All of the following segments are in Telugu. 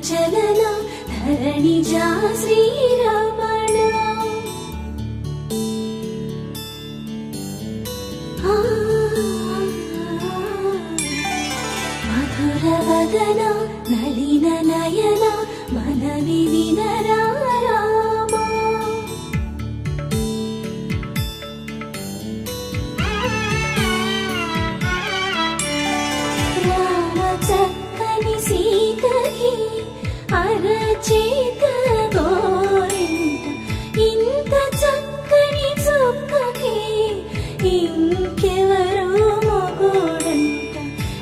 విచలన ధరణిజా శ్రీరమణ మధుర వదన నలిన నయన మనవి వినరా అరచేత గోరింట ఇంత చక్కని చుక్కకి ఇంకెవరో మొగుడంట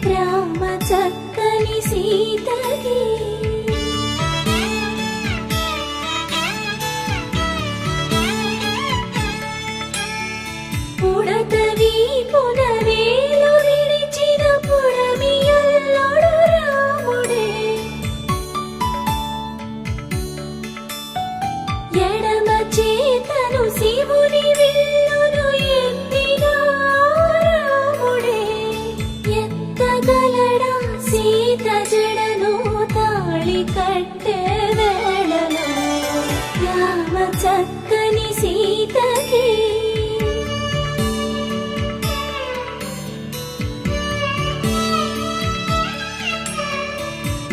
రామ చక్కని సీతకి పుడతవి పునవేలు విడిచిన పుడమియల్లోడు రాముడే ఎడమ చేతను శివుని విల్లును ఎత్తిన రాముడే ఎత్తగలడా సీత జడను తాళి కట్టే వేళలో రామ చక్కని సీతకి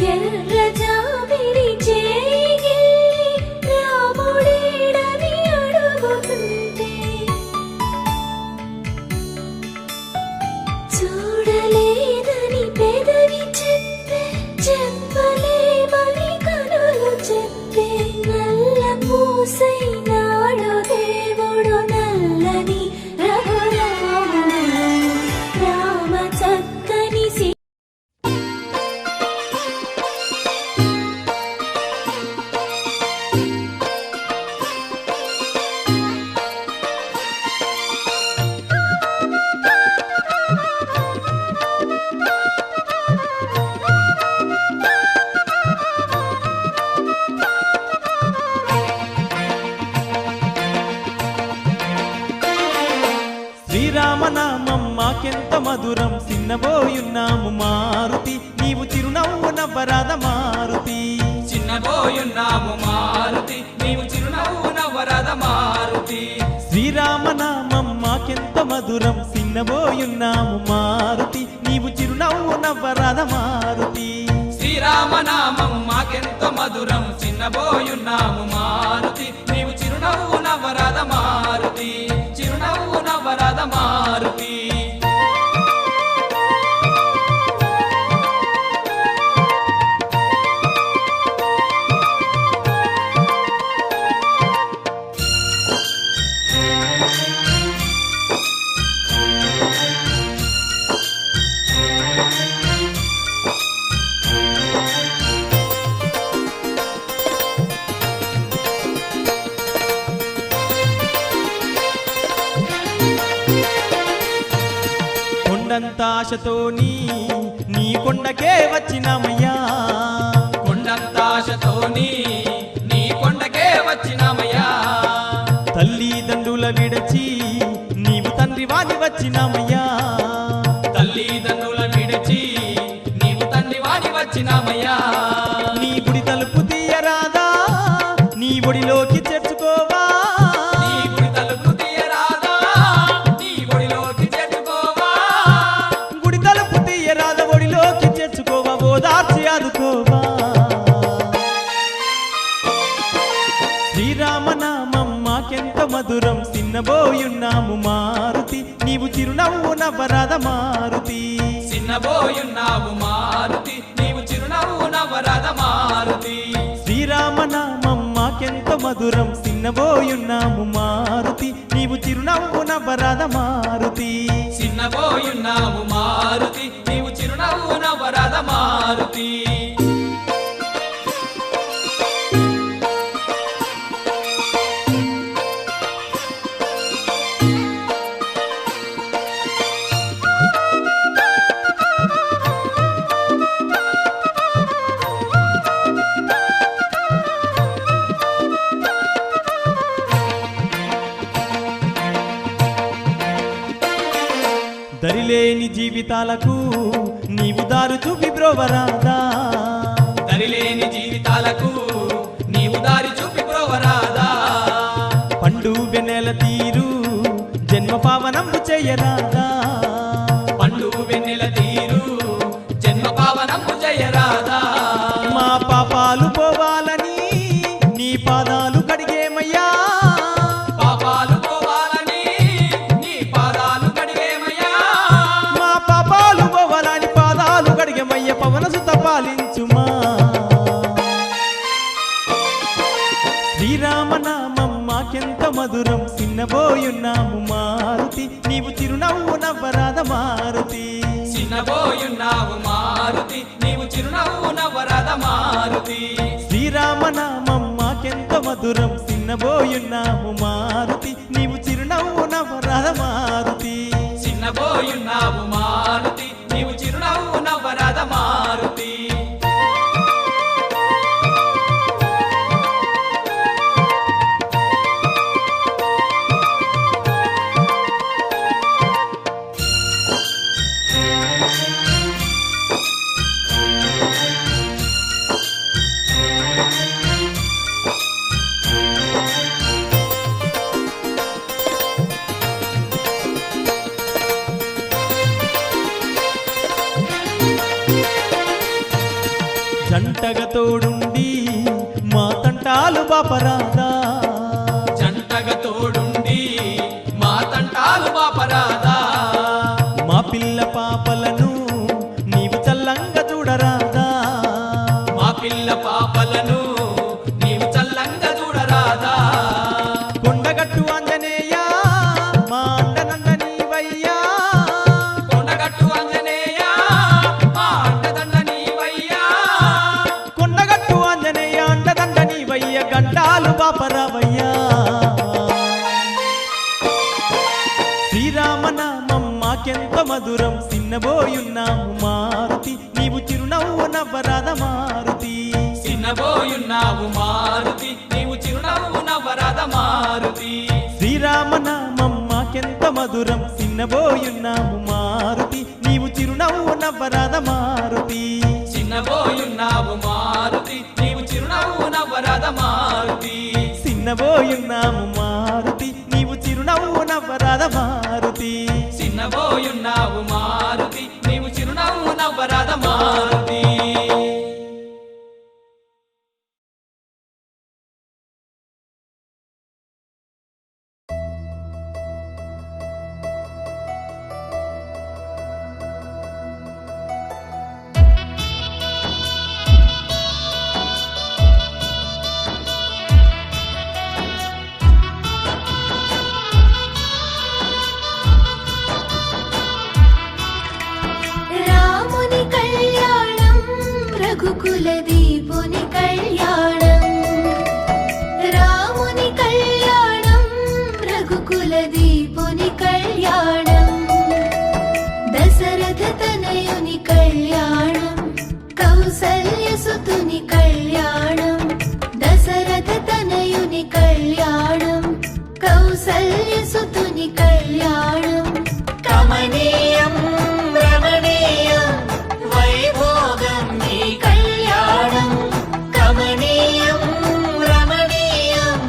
ఎర్ర జాబిలి చేయి రాముడేడని అడుగుతుంటే చూడలేదని పెదవి చెప్పే చెప్పలేమని కనులు చెప్పే నల్ల పూసైనాడు దేవుడు నల్లని రఘురాముడు రామ చక్కని శ్రీరామనామం మాకెంత మధురం చిన్నబోయున్నాము మారుతి నీవు చిరునవ్వు నవ్వరాద మారుతి చిన్నబోయున్నాము మారుతి నీవు చిరునవ్వు నవ్వరాద మారుతి శ్రీరామనామం మాకెంత మధురం చిన్నబోయున్నాము మారుతి నీవు చిరునవ్వు నవ్వరాద మారుతి శ్రీరామనామం మాకెంతో మధురం చిన్నబోయున్నాము మారుతి నీవు చిరునవ్వు నవ్వరాద మారుతి చిరునవ్వు నవ్వరాద మారుతి కొండంత ఆశతోని నీ కొండకే వచ్చినామయ్యా కొండంత ఆశతోని నీ కొండకే వచ్చినామయ్యా తల్లిదండ్రుల విడచి నీవు తండ్రి వాది వచ్చినామయ్యా తల్లిదండ్రుల విడిచి నీవు తండ్రి వాడి వచ్చినామయ్యా నీ గుడి తలుపు తీయరాదా నీ ఒడిలోకి చేర్చుకోవా నీ గుడి తలుపు తీయరాదా నీ ఒడిలోకి చేర్చుకోవా గుడి తలుపు తీయరాద ఒడిలోకి చేర్చుకోవా ఓదార్చి ఆదుకోవా శ్రీరామనామం మాకెంత మధురం చిన్నబోయున్నాము మారుతి నీవు చిరునవ్వు నవ్వరాద మారుతి చిన్నబోయున్నావు మారుతి నీవు చిరునవ్వు నవ్వరాద మారుతి శ్రీరామనామం మాకెంత మధురం చిన్నబోయున్నాము మారుతి నీవు చిరునవ్వు నవ్వరాద మారుతి చిన్నబోయున్నావు మారుతి నీవు చిరునవ్వు నవ్వరాద మారుతి దరిలేని జీవితాలకు నీవు దారు చూపి బ్రోవరాదా దరిలేని జీవితాలకు నీవు దారి చూపి బ్రోవరాదా పండు వెన్నెల తీరు జన్మ పావనంబు చేయరాదా పండు వెన్నెల తీరు జన్మ పావనము జయరాదా మా పాపాలు పోవాలని నీ పాదాలు కడిగేమయ్యా పాపాలు పోవాలని నీ పాదాలు కడిగేమయ్యా మా పాపాలు పోవాలని పాదాలు కడిగేమయ్య పవన సుత పాలించుమా శ్రీరామనామం మాకెంత మధురం చిన్నబోయున్నాము మారుతి నీవు చిరునవ్వు నవ్వరాద మారుతి చిన్నబోయున్నావు మారుతి నీవు చిరునవ్వు నవ్వరాద మారుతి శ్రీరామనామం మాకెంత మధురం చిన్నబోయున్నాము మారుతి నీవు చిరునవ్వు నవ్వరాద మారుతి చిన్నబోయున్నావు మారుతి నీవు చిరునవ్వు నవ్వరాద మారుతి జంటగా తోడుండి మా తంటాలు బాపరాదా జంటగా తోడుండి మా తంటాలు బాపరాదా మా పిల్ల పాపలను నీవు చల్లంగా చూడరాదా మా పిల్ల పాపలను నీవు చల్లంగా చూడరాదా కొండగట్టు ఆంజనేయ మా అండనంద నీవయ్యా కొండగట్టు ఆంజనేయ మా అండదండ నీవయ్యా కొండగట్టు ఆంజనేయ అండదండ నీవయ్య గంటాలు బాపరావయ్యా శ్రీరామనామం మాకెంత మధురం చిన్నబోయున్నాము మారుతి నీవు చిరునవ్వు నవ్వరాద మారుతి చిన్నబోయున్నావు మారుతి నీవు చిరునవ్వు నవ్వరాద మారుతి శ్రీరామనామం మాకెంత మధురం చిన్నబోయున్నాము మారుతి నీవు చిరునవ్వు నవ్వరాద మారుతి చిన్నబోయున్నావు మారుతి నీవు చిరునవ్వు నవ్వరాద మారుతి చిన్నబోయున్నాము మారుతి నీవు చిరునవ్వు నవ్వరాద మారుతి చిన్నబోయున్నావు మారుతి నీవు చిరునవ్వు నవ్వరాద మారుతి రాముని కళ్యాణం రఘుకుల దీపుని కళ్యాణం రాముని కళ్యాణం రఘుకుల దీపుని కళ్యాణం దశరథ తనయుని కళ్యాణం కౌసల్య సుతుని కళ్యాణం దశరథ తనయుని కళ్యాణం కౌసల్య సుతుని కళ్యాణం కమనీయం రమణీయం వైభోగం నీ కళ్యాణం కమనీయం రమణీయం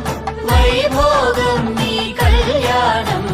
వైభోగం నీ కళ్యాణం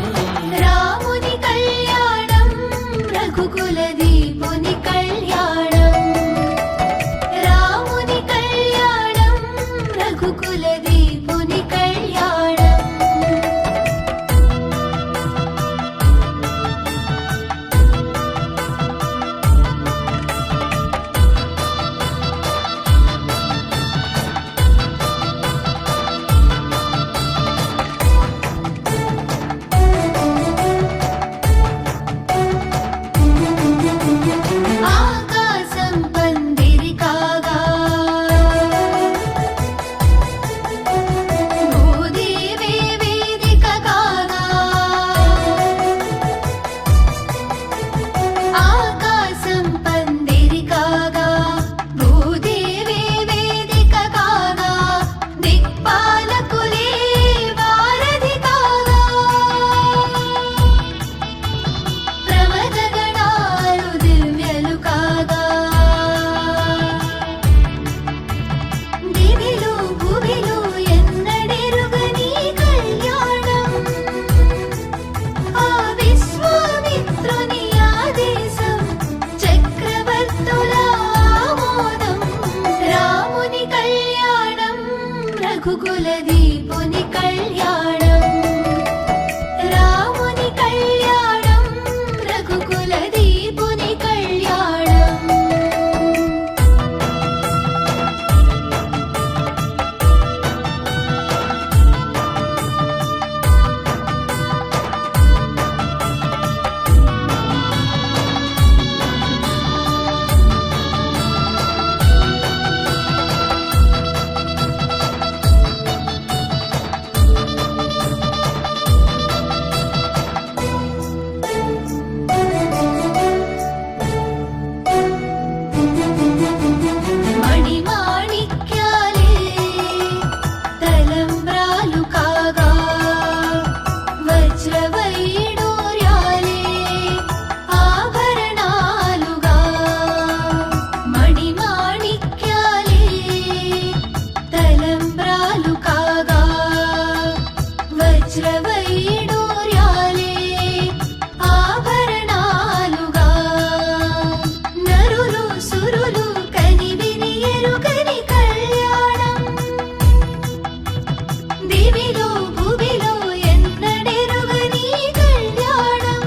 వజ్రవైడూర్యాలే ఆభరణాలుగా నరులు సురులు కనివిని ఎరుగని కళ్యాణం దివిలో భువిలో ఎన్నడెరుగని కళ్యాణం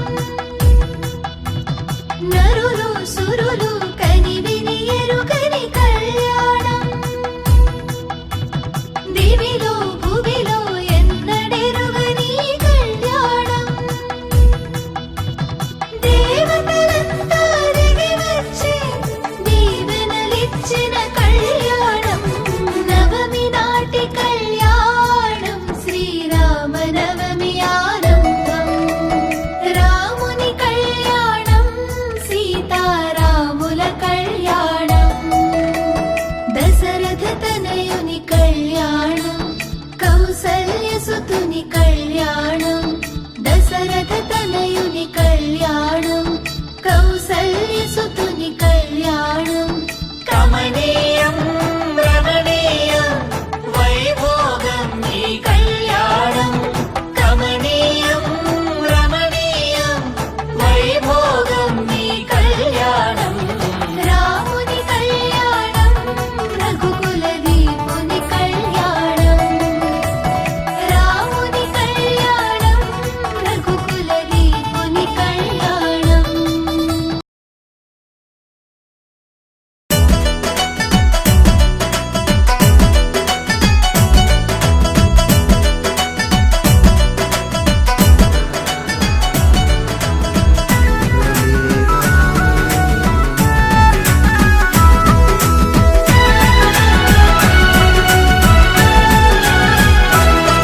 నరులు సురులు కనివిని ఎరుగని కళ్యాణం దివిలో భువిలో ఎన్నడెరుగని కళ్యాణం దేవతలంతా దిగి వచ్చి దీవెనలిచ్చిన కళ్యాణం నవమి నాటి కళ్యాణం శ్రీరామనవమి ఆరంభం రాముని కళ్యాణం సీతారాముల కళ్యాణం దశరథ తనయుని కళ్యాణం కౌసల్యసుతుని కళ్యాణం దశరథ తనయుని కళ్యాణం కౌసల్యసుతుని కళ్యాణం కమనీయం రమణీయం వైభోగం ఈ కళ్యాణం కమనీయం రమణీయం వైభోగం ఈ కళ్యాణం రాముని కళ్యాణం రఘుకుల దీపుని కళ్యాణం రాముని కళ్యాణం రఘుకుల దీపుని కళ్యాణం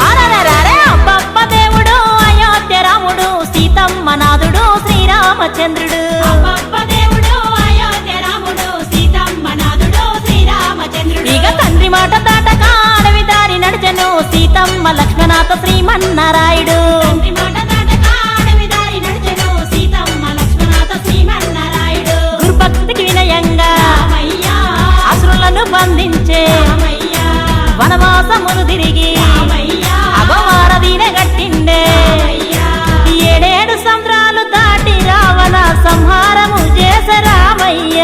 అరరరరే అబ్బబ్బ దేవుడు అయోధ్య రాముడు సీతమ్మ నాథుడు శ్రీరామచంద్రుడు ఇక తండ్రి మాట దాటక అడవి దారి నడిచెను సీతమ్మ లక్ష్మణాథ శ్రీమన్నారాయుడు గురుభక్తికి వినయంగా అసురులను బంధించే వనవాసమును తిరిగి అగవారదీన గట్టిండే ఏడేడు సంద్రాలు దాటి రావణ సంహారము చేసే రామయ్య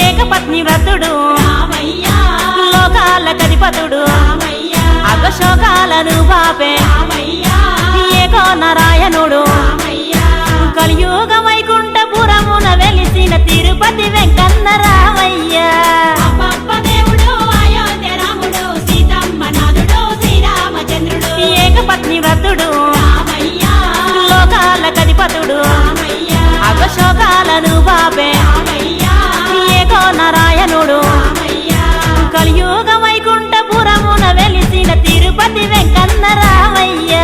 ఏకపత్ని వ్రతుడు లోకాల కధిపతుడు అగశోకాలను బాపే ఏకో నారాయణుడు కలియుగ వైకుంఠపురమున వెలిసిన తిరుపతి వెంకన్న రామయ్య ఏకపత్ని వ్రతుడు లోకాల కధిపతుడు అగశోకాలను బాపే ఏకో నారాయణుడు కలియుగ వైకుంఠపురమున వెలిసిన తిరుపతి వెంకన్న రామయ్య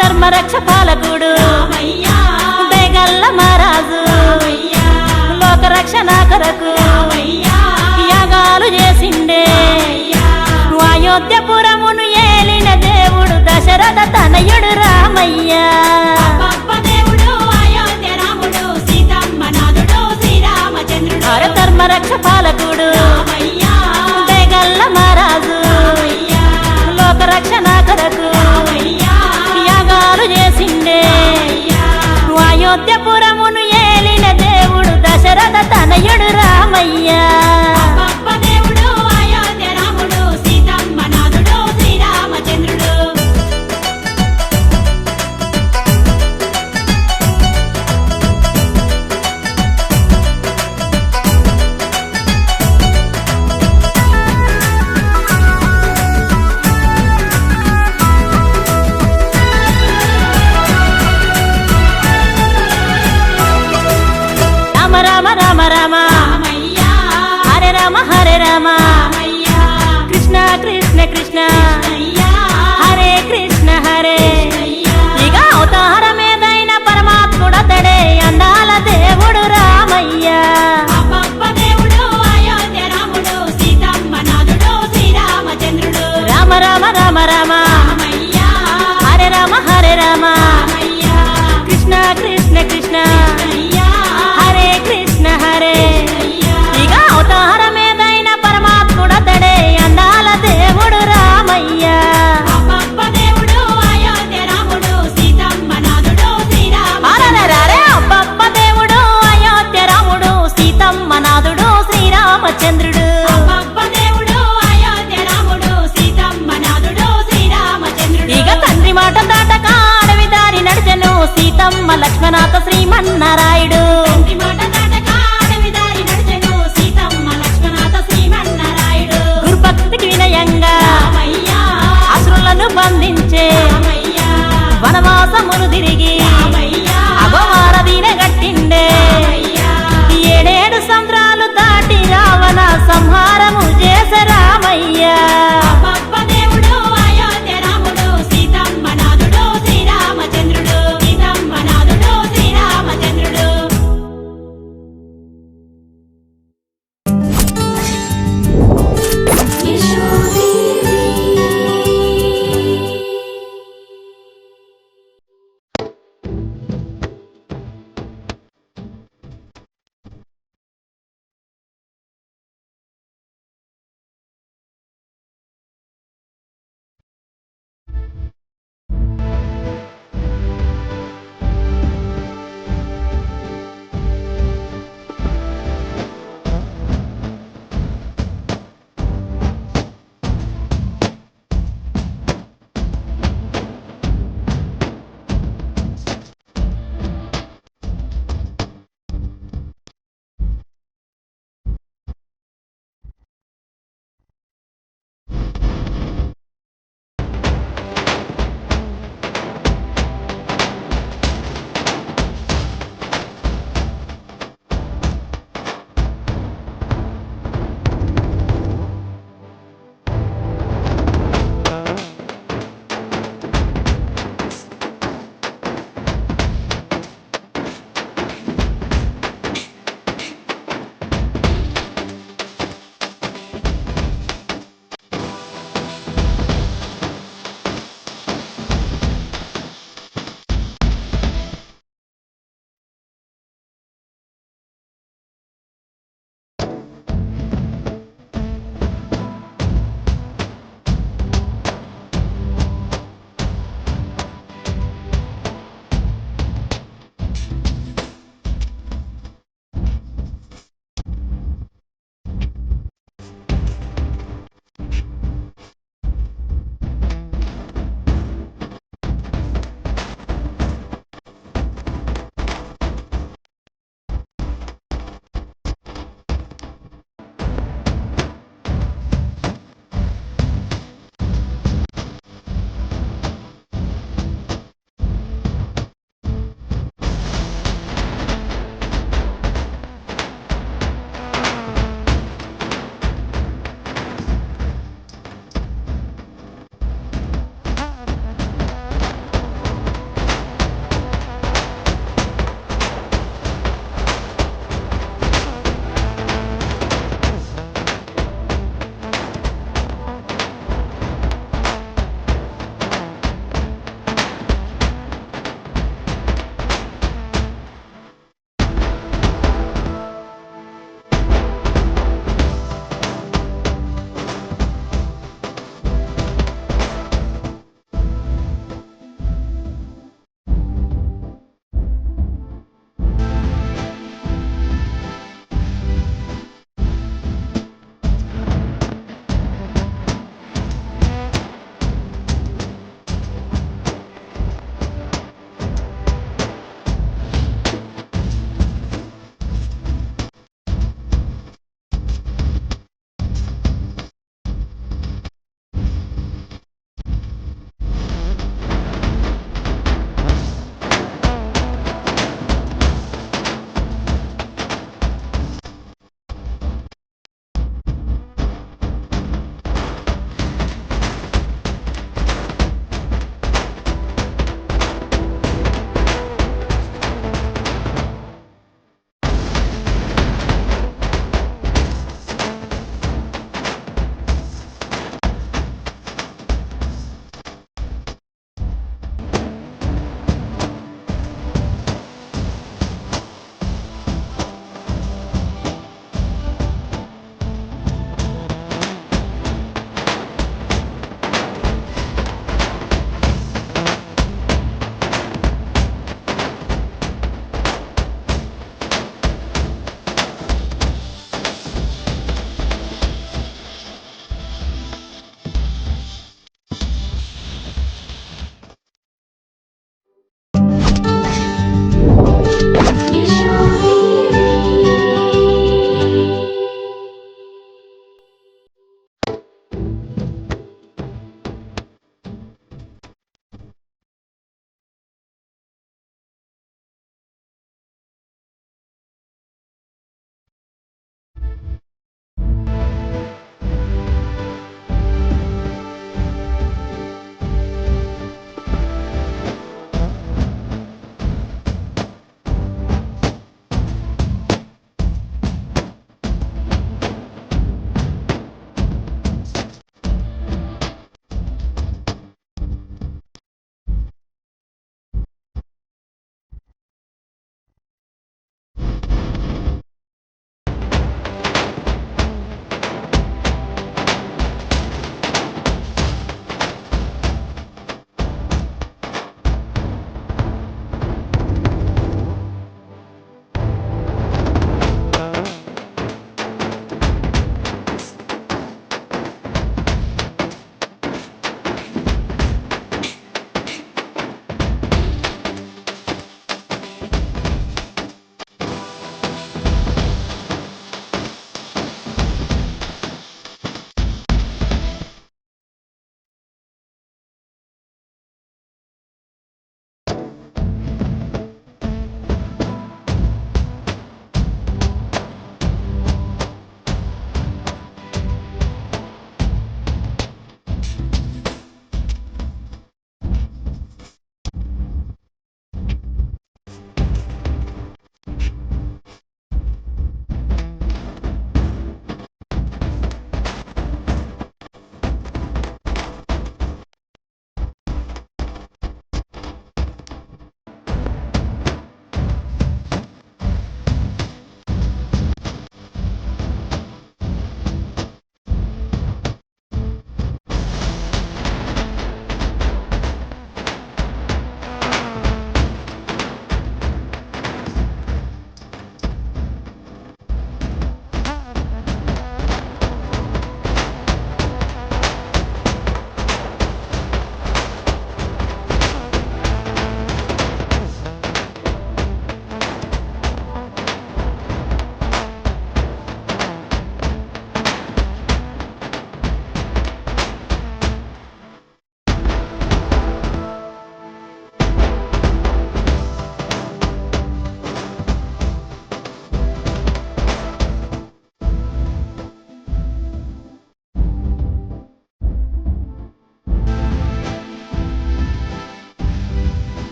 ధర్మరక్ష పాలకుడు బేగల్ల మహారాజు లోకరక్షణ కొరకు యాగాలు చేసిండే అయోధ్యపురమును ఏలిన దేవుడు దశరథ తనయుడు రామయ్య ధర్మరక్ష పాలకుడు బేగల్ల మహారాజు లోకరక్షణ కొరకు యాగాలు చేసిండే అయోధ్యపురమును ఏలిన దేవుడు దశరథ తనయుడు రామయ్య రామ కృష్ణ కృష్ణ కృష్ణ హరే కృష్ణ హరే ఇక అవతారమేదైన పరమాత్ముడతడే అందాల దేవుడు రామయ్య రామ రామ రామ రామ హరే రామ కృష్ణ కృష్ణ కృష్ణ హరే కృష్ణ హరే ఇక అవతారమేదైన పరమాత్ముడతడే అందాల దేవుడు రామయ్య అరెరెరెరె, అబ్బబ్బ దేవుడు అయోధ్య రాముడు సీతమ్మ నాథుడు శ్రీరామచంద్రుడు ఇక తండ్రి మాట దాటక అడవి దారి నడిచెను సీతమ్మ లక్ష్మణాథ శ్రీమన్నారాయుడు గురుభక్తికి వినయంగా అసురులను బంధించే వనవాసమును తిరిగి అగవారదీన గట్టిండే 7 సంద్రాలు దాటి రావణ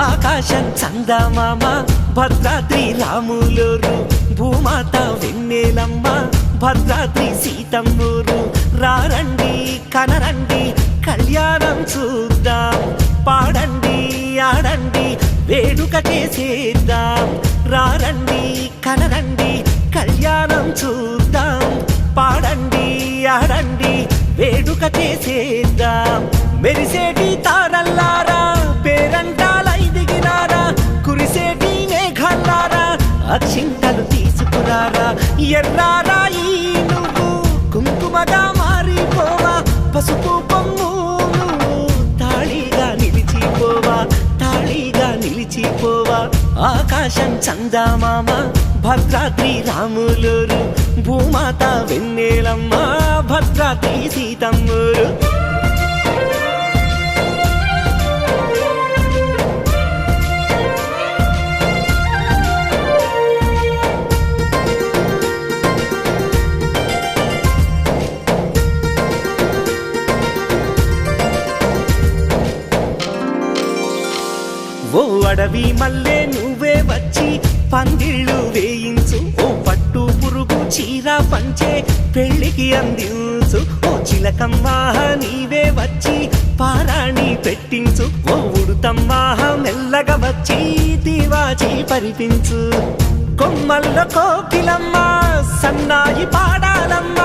ఆకాశం చందమామ భద్రాద్రి రాములూరు భూమాత వెన్నెలమ్మ భద్రాద్రి సీతమ్మూరు రారండి కనరండి కళ్యాణం చూద్దాం పాడండి ఆడండి వేడుక చేసేద్దాం రారండి కనరండి కళ్యాణం చూద్దాం పాడండి ఆడండి వేడుక చేసేద్దాం మెరిసేటి తారల్లారా పేరంటాలై దిగినారా కురిసేటి మేఘల్లారా అక్షింతలు తీసుకురారా ఎర్రారా ఈ నువ్వు కుంకుమగా మారిపోవా పసుపు పొమ్ము నువ్వు తాళిగా నిలిచిపోవా తాళిగా నిలిచిపోవా ఆకాశం చందమామ భద్రాద్రి రాములూరు భూమాత వెన్నెలమ్మ భద్రాద్రి సీతమ్మూరు ఓ అడవి మల్లె నువ్వే వచ్చి పందిళ్ళు వేయించు ఓ పట్టు పురుగు చీర పంచే పెళ్లికి అందించు ఓ చిలకమ్మ నీవే వచ్చి పారాణి పెట్టించు ఓ ఉడుతమ్మ మెల్లగా వచ్చి దీవాచి పరిపించు కొమ్మల్లో కోకిలమ్మ సన్నాయి పాడాలమ్మ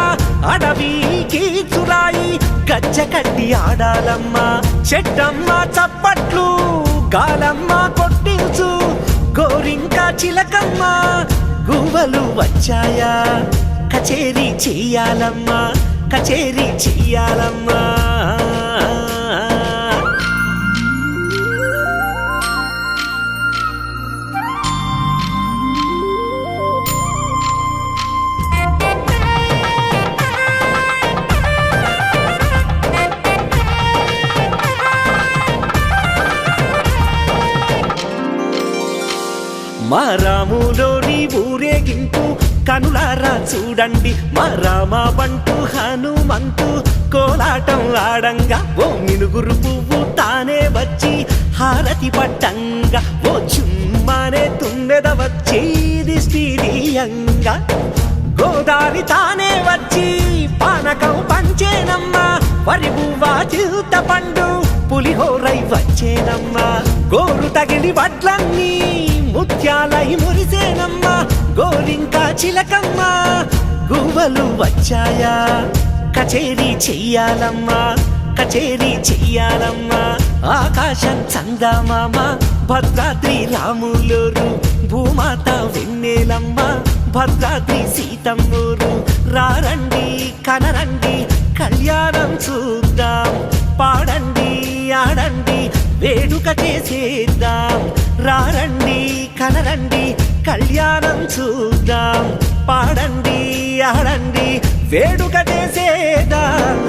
అడవికి చురాయి గజ్జ కట్టి ఆడాలమ్మ చెట్టమ్మ చప్పట్లు గాలమ్మ కొట్టించు గోరింక చిలకమ్మ గువ్వలు వచ్చాయా కచేరీ చెయ్యాలమ్మా కచేరీ చెయ్యాలమ్మా మా రాములోని ఊరేగింపు కనులారా చూడండి మా రామ బంటు హనుమంతు కోలాటం ఆడంగా ఓ మినుగురు పువ్వు తానే వచ్చి హారతి పట్టంగా ఓ చుమ్మానే తుమ్మెద వచ్చి దిష్టియంగా గోదారి తానే వచ్చి పానకం పంచేనమ్మా వరి పువ్వా చింత పండు పులిహోరై వచ్చేనమ్మా గోరు తగిలి వడ్లన్నీ ముత్యాలై మురిసేనమ్మా గోరింకా చిలకమ్మ గువ్వలు వచ్చాయా కచేరీ చెయ్యాలమ్మా కచేరీ చెయ్యాలమ్మా ఆకాశం చందమామ భద్రాద్రి రాములూరు భూమాత వెన్నెలమ్మ భద్రాద్రి సీతమ్మూరు రారండి కనరండి కళ్యాణం చూద్దాం పాడండి ఆడండి వేడుక చేసేద్దాం రారండి కనరండి కళ్యాణం చూద్దాం పాడండి ఆడండి వేడుక చేసేద్దాం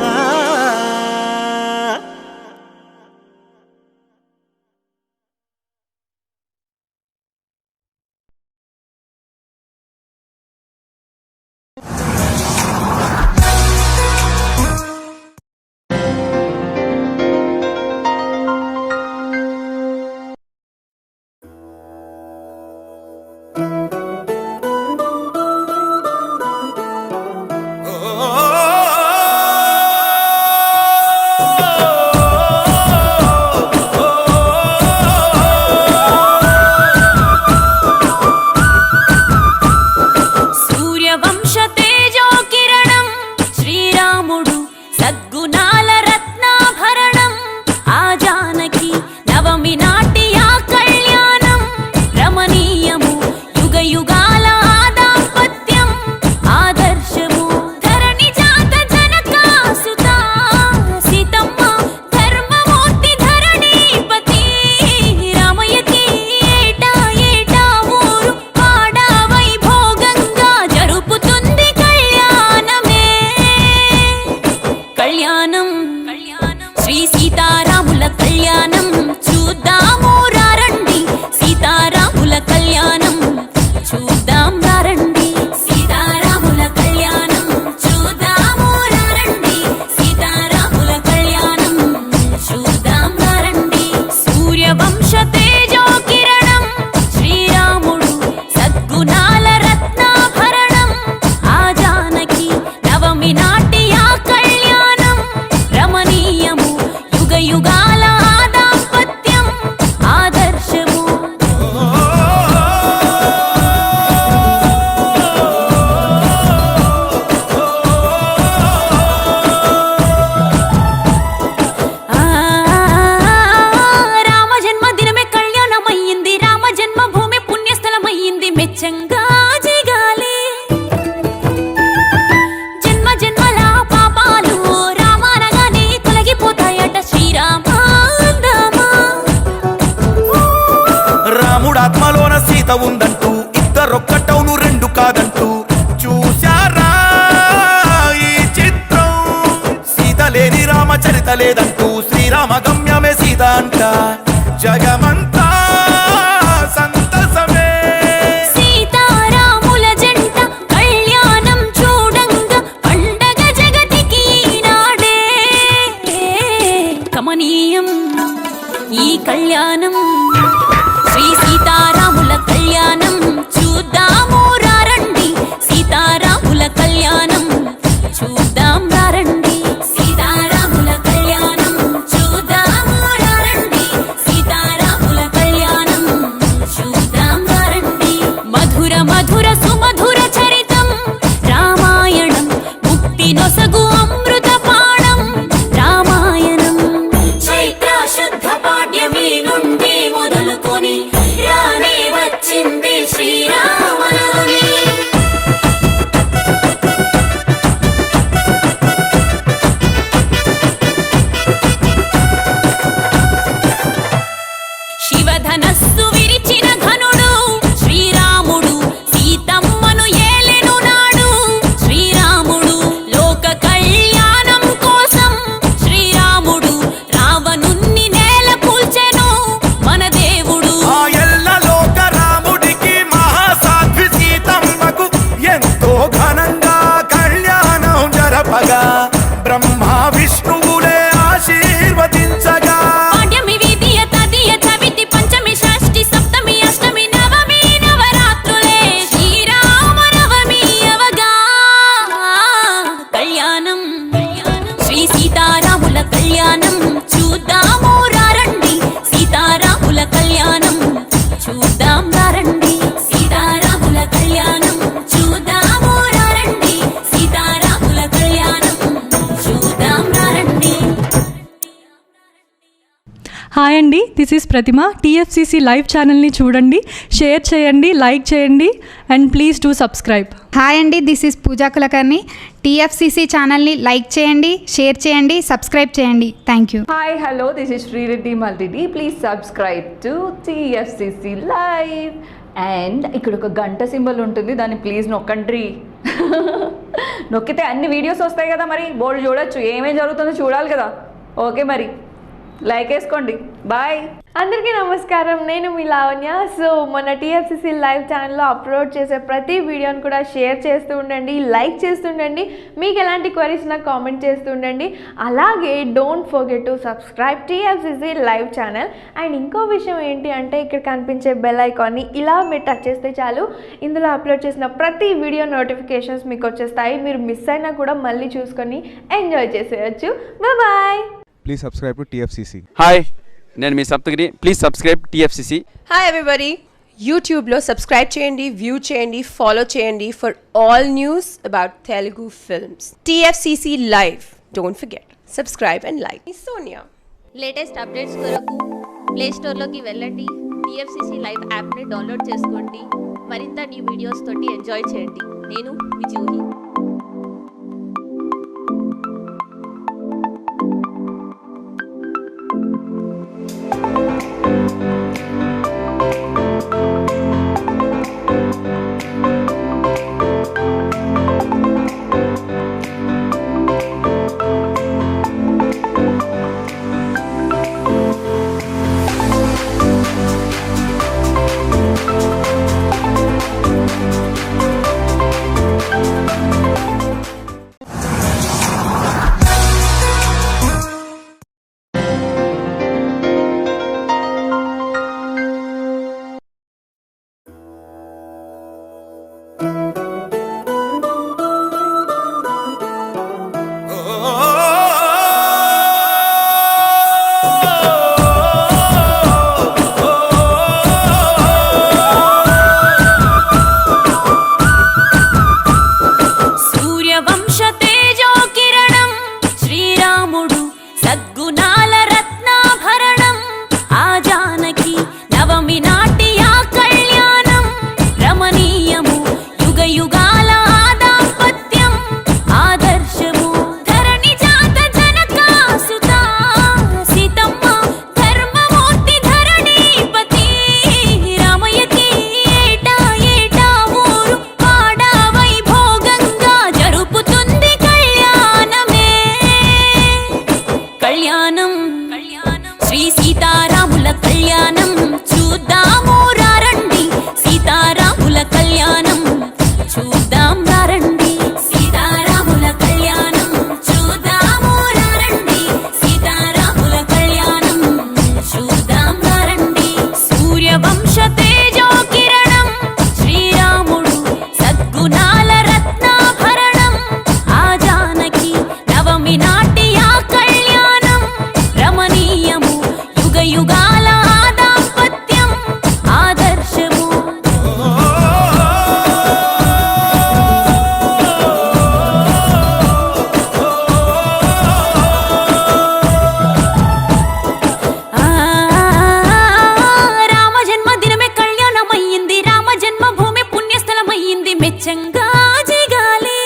ఉందంటూ ఇద్దరొక్కటవును రెండు కాదంటూ చూశారా ఈ చిత్రం సీత లేని రామచరిత లేదంటూ శ్రీరామ గమ్యమే సీత అంట జగమంతా సంతసమే సీతారాముల జంట కళ్యాణం చూడంగా పండగ జగతికి నాడే కమనీయం ఈ కళ్యాణం శ్రీ సీతారాముల కళ్యాణం చూద్దాము రండి సీతారాముల కళ్యాణం చూద్దాం రండి సీతారాముల కళ్యాణం చూద్దాము రండి సీతారాముల కళ్యాణం చూద్దాం రండి మధుర మధుర సుమధుర చరితం రామాయణం ముక్తి నొసగు అమృత పాణం రామాయణం చైత్ర శుద్ధ పాడ్యమి నుండి మొదలుకొని రానే వచ్చింది శ్రీరామనవమి శివధనస్సు విరిచిన ఘనుడు శ్రీరాముడు సీతమ్మను ఏలెను నాడు శ్రీరాముడు లోక కళ్యాణం కోసం శ్రీరాముడు రావణుణ్ణి నేల కూల్చెను మన దేవుడు ఆ ఎల్ల లోక రాముడికి మహాసాధ్వి సీతమ్మకు ఎంతో ఘనంగా కళ్యాణం జరపగా బ్రహ్మ విష్ణువులే ఆశీర్వదించగా పాడ్యమి విధియ తదియ చవితి పంచమి షష్ఠి సప్తమి అష్టమి నవమి నవరాత్రులే శ్రీరామనవమి అవగా కళ్యాణం శ్రీ సీతారాముల కళ్యాణం చూద్దాము రండి సీతారాముల కళ్యాణం చూద్దాం రండి సీతారాముల కళ్యాణం చూద్దాము రండి సీతారాముల కళ్యాణం చూద్దాం రండి హాయ్ అండి, this is Pratima. TFCC live ఛానల్ని చూడండి, షేర్ చేయండి, లైక్ చేయండి and please do subscribe. Hi అండి, this is Pooja Kulkarni. TFCC ఛానల్ని లైక్ చేయండి, షేర్ చేయండి, సబ్స్క్రైబ్ చేయండి. Thank you. Hi, hello, this is Sri Reddy Multidi. Please subscribe to TFCC Live. And ఇక్కడ ఒక గంట సింబల్ ఉంటుంది, దాన్ని ప్లీజ్ నొక్కండి. నొక్కితే అన్ని వీడియోస్ వస్తాయి కదా, మరి బోర్డు చూడొచ్చు, ఏమేం జరుగుతుందో చూడాలి కదా. ఓకే, మరి లైక్ వేసుకోండి. బాయ్. అందరికీ నమస్కారం, నేను మీ లావణ్య. సో మన టీఎఫ్సిసి లైవ్ ఛానల్లో అప్లోడ్ చేసే ప్రతి వీడియోని కూడా షేర్ చేస్తూ ఉండండి, లైక్ చేస్తుండండి. మీకు ఎలాంటి క్వరీస్ నాకు కామెంట్ చేస్తూ ఉండండి. అలాగే don't forget to subscribe TFCC live channel. And ఇంకో విషయం ఏంటి అంటే, ఇక్కడ కనిపించే బెల్ ఐకాన్ని ఇలా మీరు టచ్ చేస్తే చాలు, ఇందులో అప్లోడ్ చేసిన ప్రతి వీడియో నోటిఫికేషన్స్ మీకు వచ్చేస్తాయి. మీరు మిస్ అయినా కూడా మళ్ళీ చూసుకొని ఎంజాయ్ చేసేయచ్చు. Bye. Please subscribe to TFCC. Hi, నేను మీ Saptagiri. Please subscribe TFCC. Hi everybody, యూట్యూబ్లో సబ్స్క్రైబ్ చేయండి, వ్యూ చేయండి, ఫాలో చేయండి for all news about Telugu films. TFCC live, don't forget subscribe and like. Sonia. Latest updates కొరకు ప్లే స్టోర్లోకి వెళ్ళండి, టీఎఫ్సిసి లైవ్ యాప్ని డౌన్లోడ్ చేసుకోండి, మరింత న్యూ వీడియోస్ తోటి ఎంజాయ్ చేయండి. నేను మీ జూహి. కళ్యాణం చూద్దాము రండి సీతారాముల కళ్యాణం చూద్దాం రండి సీతారాముల కళ్యాణం చూద్దాము రండి సీతారాముల కళ్యాణం చూద్దాం రండి సూర్యవంశ తేజో కిరణం శ్రీరాముడు సద్గుణాల రత్నాభరణం ఆ జానకి నవమి నాటి ఆ కళ్యాణం రమణీయము యుగ యుగాల ఆ దాంపత్యం ఆదర్శము రామ జన్మదినమే కళ్యాణమయ్యింది రామ జన్మభూమి పుణ్యస్థలమయ్యింది మెచ్చంగా జిగాలి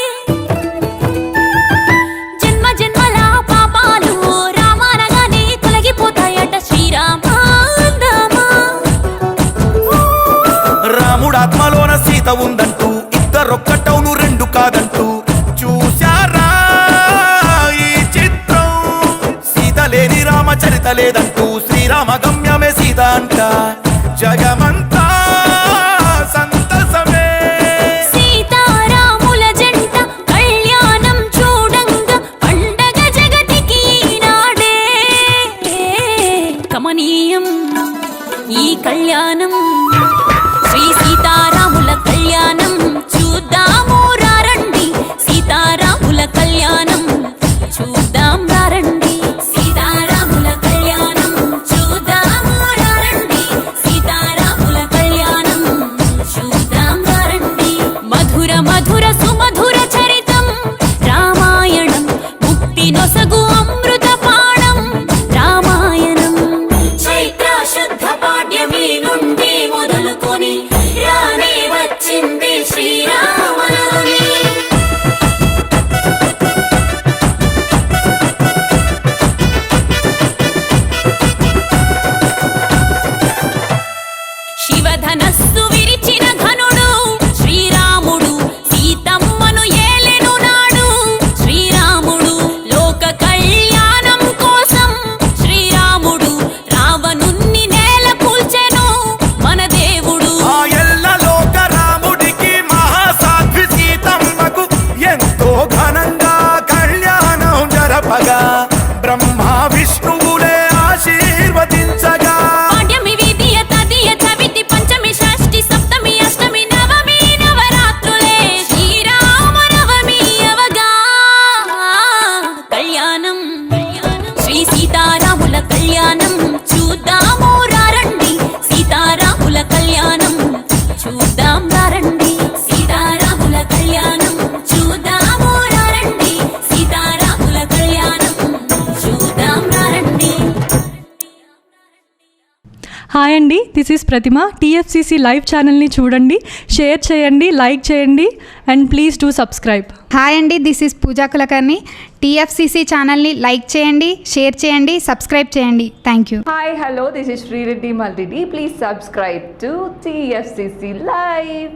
జన్మ జన్మల పాపాలు రామానగానే తొలగిపోతాయట శ్రీరామాందమా రాముడాత్మలోన సీత ఉందంటూ ఇద్దరొక్కటవును రెండు కాదంటూ చూశారా ఈ చిత్రం సీత లేని రామచరిత లేదంటూ శ్రీరామ గమ్యమే సీత అంట జగమంతా సంతసమే సీతారాముల జంట కళ్యాణం చూడంగా పండగ జగతికి నాడే కమనీయం ఈ కళ్యాణం శ్రీ సీతారాముల కళ్యాణం చూద్దాము రండి సీతారాముల కళ్యాణం చూద్దాం రండి సీతారాముల కళ్యాణం చూద్దాము రండి సీతారాముల కళ్యాణం చూద్దాం రండి మధుర మధుర సుమధుర చరితం రామాయణం ముక్తి నొసగు అమృత పాణం రామాయణం చైత్ర శుద్ధ పాడ్యమి నుండి మొదలుకొని రానే వచ్చింది శ్రీరామనవమి శివధనస్సు విరిచిన ఘనుడు శ్రీరాముడు సీతమ్మను ఏలెను నాడు శ్రీరాముడు లోక కళ్యాణం కోసం శ్రీరాముడు రావణుణ్ణి నేల కూల్చెను మన దేవుడు ఆ ఎల్ల లోక రాముడికి మహాసాధ్వి సీతమ్మకు ఎంతో ఘనంగా కళ్యాణం జరపగా బ్రహ్మ విష్ణువులే ఆశీర్వదించగా పాడ్యమి విధియ తదియ చవితి పంచమి షష్ఠి సప్తమి అష్టమి నవమి నవరాత్రులే శ్రీరామనవమి అవగా కళ్యాణం శ్రీ సీతారాముల కళ్యాణం చూద్దాము రండి సీతారాముల కళ్యాణం చూద్దాం రండి సీతారాముల కళ్యాణం చూద్దాము రండి సీతారాముల కళ్యాణం చూద్దాం రండి హాయ్ అండి, this is Pratima. TFCC live ఛానల్ని చూడండి, షేర్ చేయండి, లైక్ చేయండి and please do subscribe. Hi అండి, this is Pooja Kulkarni. TFCC ఛానల్ని లైక్ చేయండి, షేర్ చేయండి, సబ్స్క్రైబ్ చేయండి. Thank you. Hi hello this is Sri Reddy మల్టిడి. Please subscribe to TFCC live.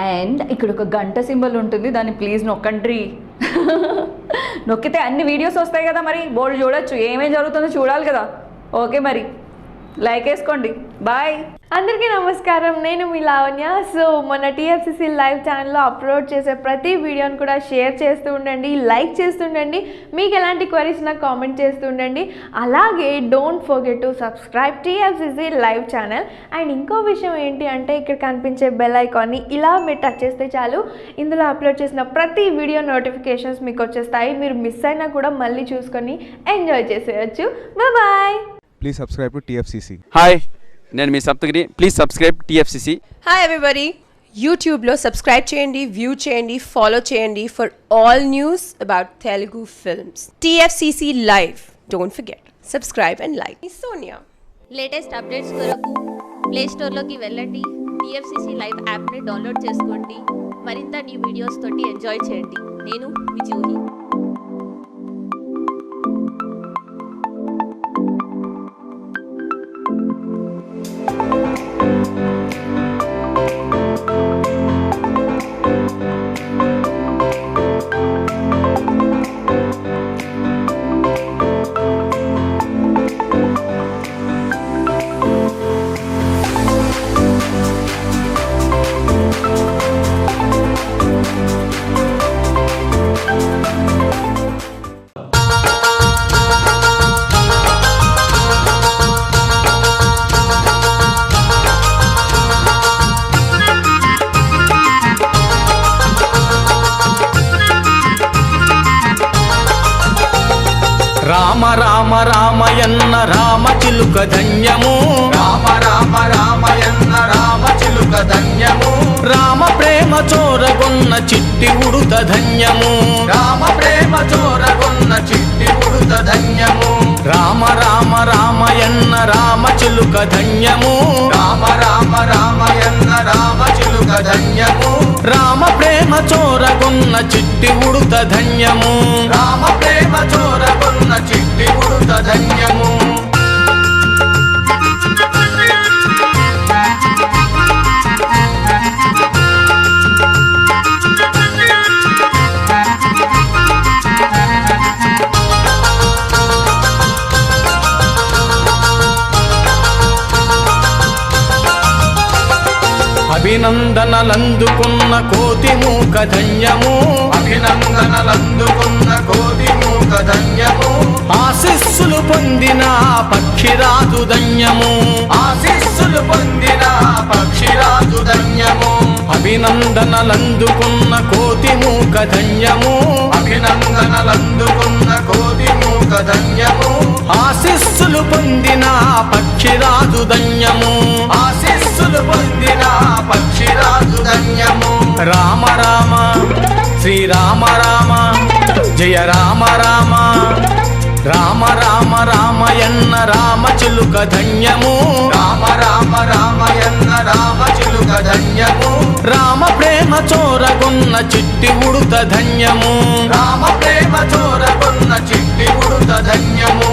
And ఇక్కడ ఒక గంట సింబల్ ఉంటుంది, దాన్ని ప్లీజ్ నొక్కండి. నొక్కితే అన్ని వీడియోస్ వస్తాయి కదా, మరి బోర్డు చూడొచ్చు, ఏమేం జరుగుతుందో చూడాలి కదా. ఓకే, మరి లైక్ వేసుకోండి. బాయ్. అందరికీ నమస్కారం, నేను మీ లావణ్య. సో మన టీఎఫ్సిసి లైవ్ ఛానల్లో అప్లోడ్ చేసే ప్రతి వీడియోని కూడా షేర్ చేస్తూ ఉండండి, లైక్ చేస్తుండండి. మీకు ఎలాంటి క్వరీస్ నాకు కామెంట్ చేస్తూ ఉండండి. అలాగే don't forget to subscribe TFCC live channel. And ఇంకో విషయం ఏంటి అంటే, ఇక్కడ కనిపించే బెల్ ఐకాన్ని ఇలా మీరు టచ్ చేస్తే చాలు, ఇందులో అప్లోడ్ చేసిన ప్రతి వీడియో నోటిఫికేషన్స్ మీకు వచ్చేస్తాయి. మీరు మిస్ అయినా కూడా మళ్ళీ చూసుకొని ఎంజాయ్ చేసేయచ్చు. Bye. Please subscribe to TFCC. Hi, నేను మీ Saptagiri. Please subscribe TFCC. Hi everybody, యూట్యూబ్లో సబ్స్క్రైబ్ చేయండి, వ్యూ చేయండి, ఫాలో చేయండి for all news about Telugu films. TFCC live, don't forget, subscribe and like. Sonia. Latest updates కొరకు ప్లే స్టోర్లోకి వెళ్ళండి, టీఎఫ్సిసి లైవ్ యాప్ని డౌన్లోడ్ చేసుకోండి. మరింత న్యూ వీడియోస్ తోటి ఎంజాయ్ చేయండి. నేను మీ జూహి. రామ రామ రామయన్న రామ చిలుక ధన్యము రామ రామ రామయన్న రామ చిలుక ధన్యము రామ ప్రేమ చోరగొన్న చిట్టి ఉడుత ధన్యము రామ ప్రేమ చోరగొన్న చిట్టి ఉడుత ధన్యము రామ రామ రామయన్న రామ చిలుక ధన్యము రామ రామ రామయన్న రామ చిలుక ధన్యము రామ ప్రేమ చోరగొన్న చిట్టి ఉడుత ధన్యము రామ ప్రేమ చోరగొన్న చిట్టి ఉడుత ధన్యము అభినందనలందుకున్న కోతి మూక ధన్యము అభినందనలందుకున్న కోతి మూక ధన్యము ఆశీస్సులు పొందిన పక్షిరాజు ధన్యము ఆశీస్సులు పొందిన పక్షిరాజు ధన్యము అభినందనలందుకున్న కోతి మూక ధన్యము అభినందనలందుకున్న కోతి మూక ధన్యము ఆశీస్సులు పొందిన పక్షిరాజు ధన్యము ఆశీస్సులు పొందిన పక్షిరాజు ధన్యము రామ రామ శ్రీరామ రామ జయ రామ రామ రామ రామ రామయన్న రామ చిలుక ధన్యము రామ రామ రామయన్న రామ చిలుక ధన్యము రామ ప్రేమ చోరగొన్న చిట్టి ఉడుత ధన్యము రామ ప్రేమ చోరగొన్న చిట్టి ఉడుత ధన్యము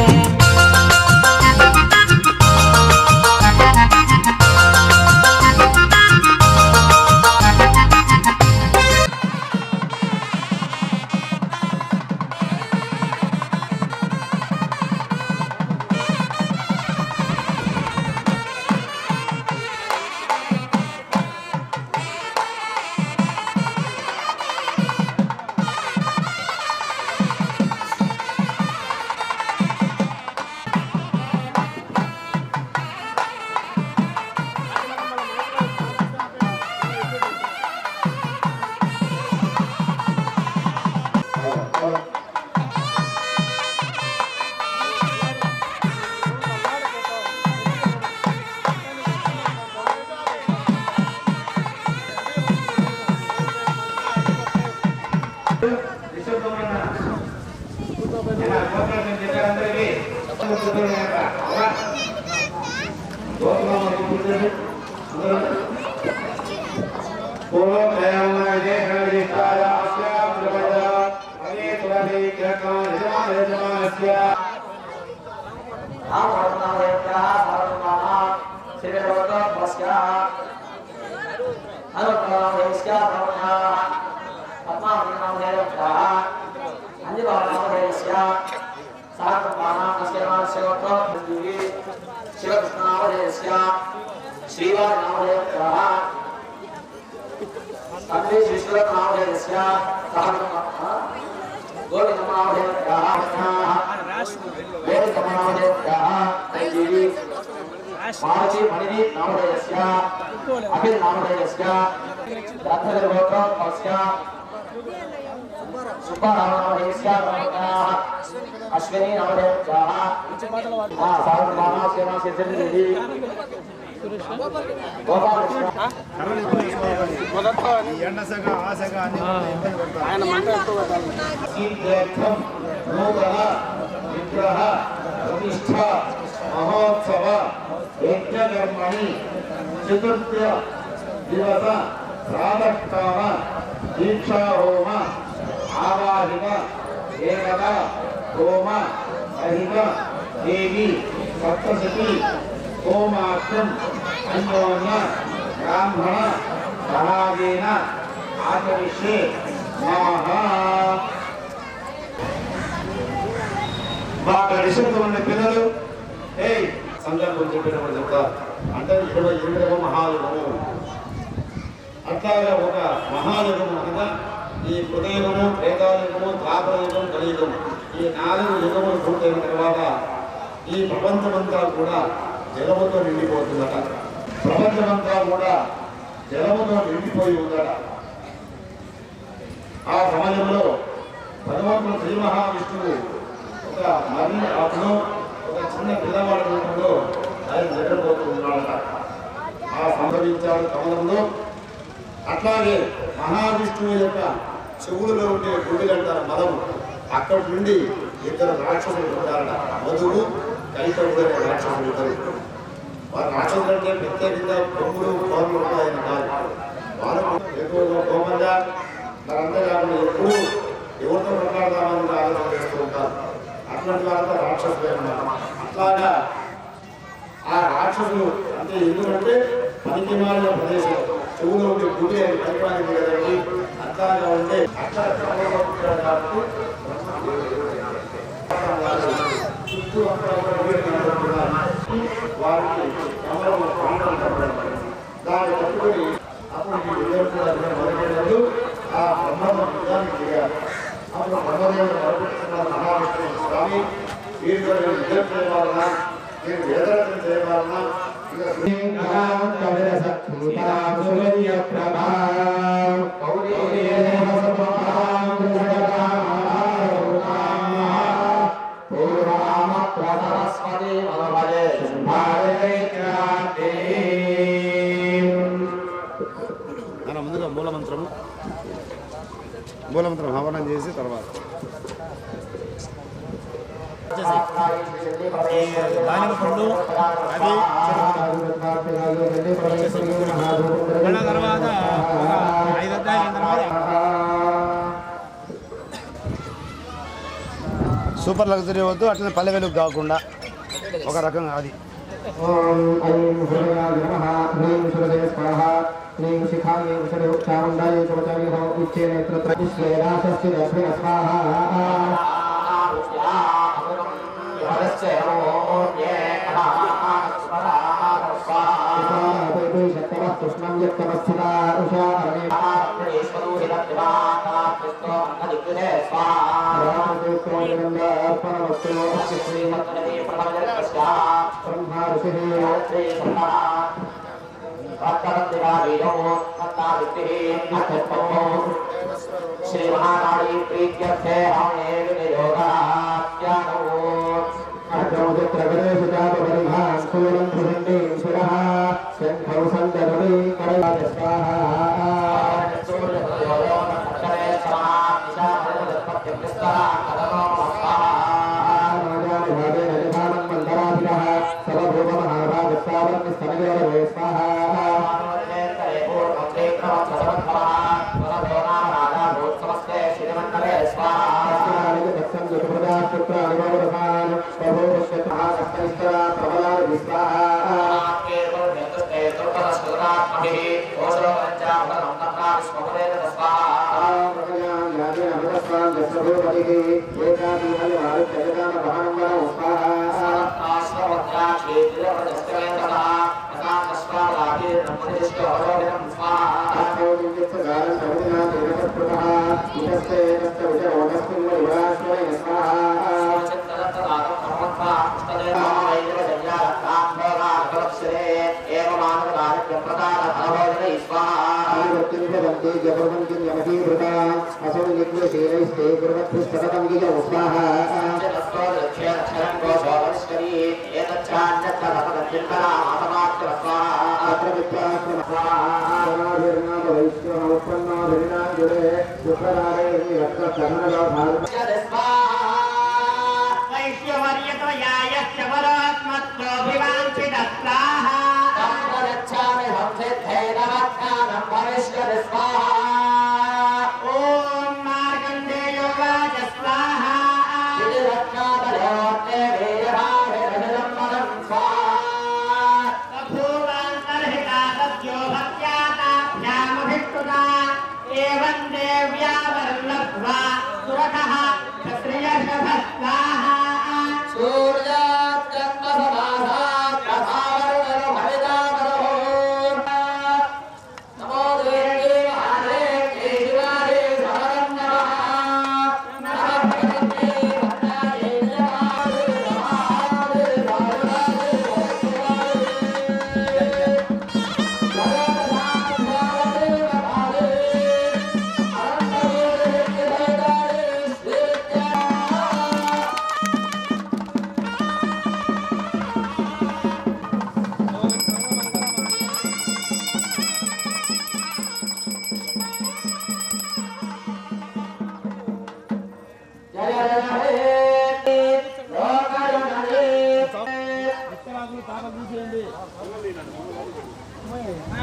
अश्विनी महोत्सव यज्ञकर्मणि चतुर्थ दिवस प्रातःकाल दीक्षा होम आवाहिक एकदा होम सहित देवी सप्तशती होमाख्यम अन्योन्य ब्राह्मण सहायेन आचरिष्ये महा బాగా నిశ్శబ్దమైన పిల్లలు సందర్భం చెప్పినప్పుడు చెప్తారు అంటే ఇక్కడ ఇంద్రవ మహాయుగము అట్లాగా ఒక మహాయుగము అనగా ఈ కృతయుగము త్రేతాయుగము ద్వాపరయుగం కలియుగము ఈ 4 యుగములు పూర్తయిన తర్వాత ఈ ప్రపంచమంతా కూడా జలముతో నిండిపోతుందట. ప్రపంచమంతా కూడా జలముతో నిండిపోయి ఉందట. ఆ సమయంలో భగవంతుడు శ్రీ మహావిష్ణువు ఒక ఒక మర్రి ఆకులో ఒక చిన్న పిల్లవాడి రూపంలో ఆయన నిద్రపోతూ ఉన్నాడట. ఆ సంభవించాడు కమలంలో. అట్లాగే మహావిష్ణువు యొక్క చెవులలో ఉండే గుడిలంటారు మలము, అక్కడి నుండి ఇద్దరు రాక్షసులు ఉంటారట. మధువు కైకవుడు అనే రాక్షసులు ఇద్దరు. వారు రాక్షసులు అంటే ప్రత్యేకంగా కొమ్ములు కోరలు ఉంటాయని కాదు, వారు ఎక్కువగా కోపంగా మరంతా కాకుండా ఎప్పుడు ఎవరితో మాట్లాడదామని ఆలోచన చేస్తూ ఉంటారు. అట్లాంటి వాళ్ళతో రాక్షసులే ఉన్నారు. అట్లాగా ఆ రాక్షసులు అంటే ఎందుకంటే పనికి మారిన ప్రదేశం, చెవులో ఉండే గుడి అని పరిపాలింది కదండి. అట్లాగా ఉంటే అక్కడ కాబట్టి చుట్టూ వారికి దాన్ని పట్టుకొని అప్పుడు మొదలైనప్పుడు ఆ బ్రహ్మదేవుడు దిగారు. అప్పుడు బ్రహ్మదేవుడు మొదలుపెట్టుకున్న మహావిష్ణువు స్వామి, వీరితో యుద్ధం చేయవాలన్నా, మీరు వేదరచన చేయవాలన్నా ముందుగా మూలమంత్రం హవనం చేసి తర్వాత దానిమ్మ పండు అది తర్వాత 5 అధ్యాయుల తర్వాత సూపర్ లగ్జరీ వద్దు, అట్లనే పల్లె వెలుగు కాకుండా ఒక రకంగా అది. श्री महाकाली प्रीत्यर्थे हवने सूर्यात्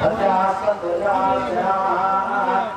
సత్యాస్వ దుర్గాస్య నమః